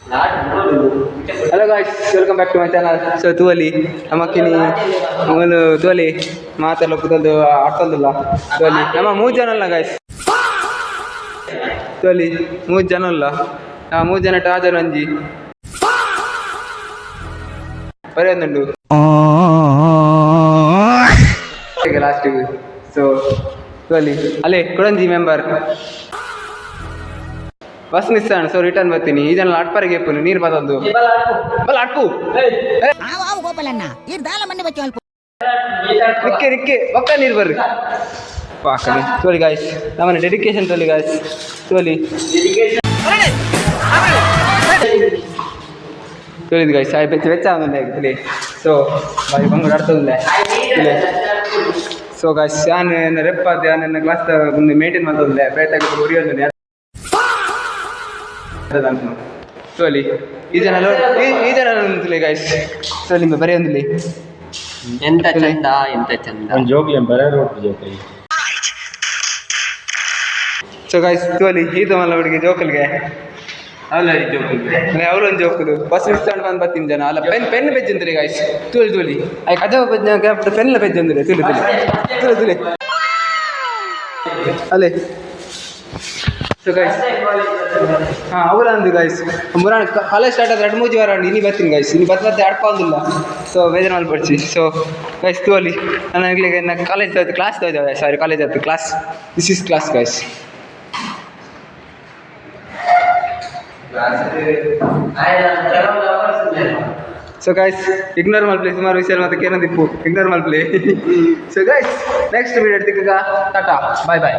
Hello guys, welcome back to my channel. So tuali namakini mulu tuali maatalo kutandu artandilla tuali nama 3 jana alla guys tuali 3 jana alla 3 jana tajaru anji paryandu last so tuali alle kudanji member bus miss ಅಣ್ಣ so return ಬರ್ತೀನಿ ಈ ಜನ ಆಟ್ಪಾರಿಗೆ F ನೀರು ಬದೊಂದು ಬಲ್ಲ ಅಟ್ಪು ನಿಕ್ಕೆ ನಿಕ್ಕೆ ಒಕ್ಕ ನೀರು ಬರ್ರಿ ಪಾಕಲಿ ತೋಲಿ guys ನಮ್ಮನೆ dedication ತೋಲಿ guys ತೋಲಿ ತೋಲಿದ್ guys ಆಯ್ ಬೆಚ್ಚ ಬೆಚ್ಚ ಆಗುಂದೆ ಸೊ ಬಾಯಿ ಬಂಗಡ ಆಡ್ತದಿಲ್ಲ ಸೊ ಗಾಯ್ಸ್ ನಾನು ರೆಪ್ಪಾದ ನನ್ನ ಕ್ಲಾಸ್ ಮುಂದೆ ಮೇಂಟೈನ್ ಮಾಡೋದಿಲ್ಲ ಬೇತಾಗಿ ಉರಿಯೋದಿಲ್ಲ ಸೋಲಿ ಈ ಜನ ಗಾಯ್ಸ್ ಸೋಲಿ ಬರೀ ಒಂದಿಲ್ಲ ಎಂತ ಚಂದ ಎಂತ ಚಂದ ಜೋಕ್ಲಿ ಬರೋರು ಜೋಕ್ಲಿ ಸೊ ಗಾಯ್ಸ್ ತೋಲಿ ಈತ ಮಲ್ಲ ಹುಡುಗಿ ಜೋಕಲ್ಗೆ ಅವರೊಂದು ಜೋಕುದು ಬಸ್ ಇಸ್ಕೊಂಡು ಬಂದು ಬರ್ತೀನಿ ಜನ ಅಲ್ಲ ಪೆನ್ ಪೆಜ್ ಅಂತಾರೆ ಗಾಯ್ಸ್ ತೋಲಿ ತೋಲಿ ಆಯ್ಕೆ ಕಜ ಪೆನ್ ಪೆಜ್ ಅಂದ್ರೆ ತುಲಿ ತುಲಿ ತುಲಿ ಅಲ್ಲೇ ಸೊ ಗೈಸ್ ಹಾಂ ಅವರ ಅಂದು ಗೈಸ್ ಮುರಾಣ ಕಾಲೇಜ್ ಸ್ಟಾರ್ಟ್ ಆದ್ರೆ 2-3 ವಾರ ಇನಿ ಬರ್ತೀನಿ ಗೈಸ್ ಇನ್ನು ಮತ್ತೆ ಆಡ್ಕೊಂಡಿಲ್ಲ ಸೊ ಬೇಜಾರು ಮಾಡ್ಬಿಡ್ಸಿ ಸೊ ಗೈಸ್ ತೂ ಅಲ್ಲಿ ನನಗೆ ಕಾಲೇಜ್ ಕ್ಲಾಸ್ ತೋಯ್ತವೆ ಸಾರಿ ಕಾಲೇಜ್ ಆಯ್ತು class this is class guys so guys ignore ಮಲ್ಪ್ಲೇ ಸುಮಾರು ವಿಷಯ ಮತ್ತೆ ಕೇನದಿಪ್ಪು ಇಗ್ನೋರ್ ಮಲ್ಪ್ಲೇ so guys next video tata bye ಬಾಯ್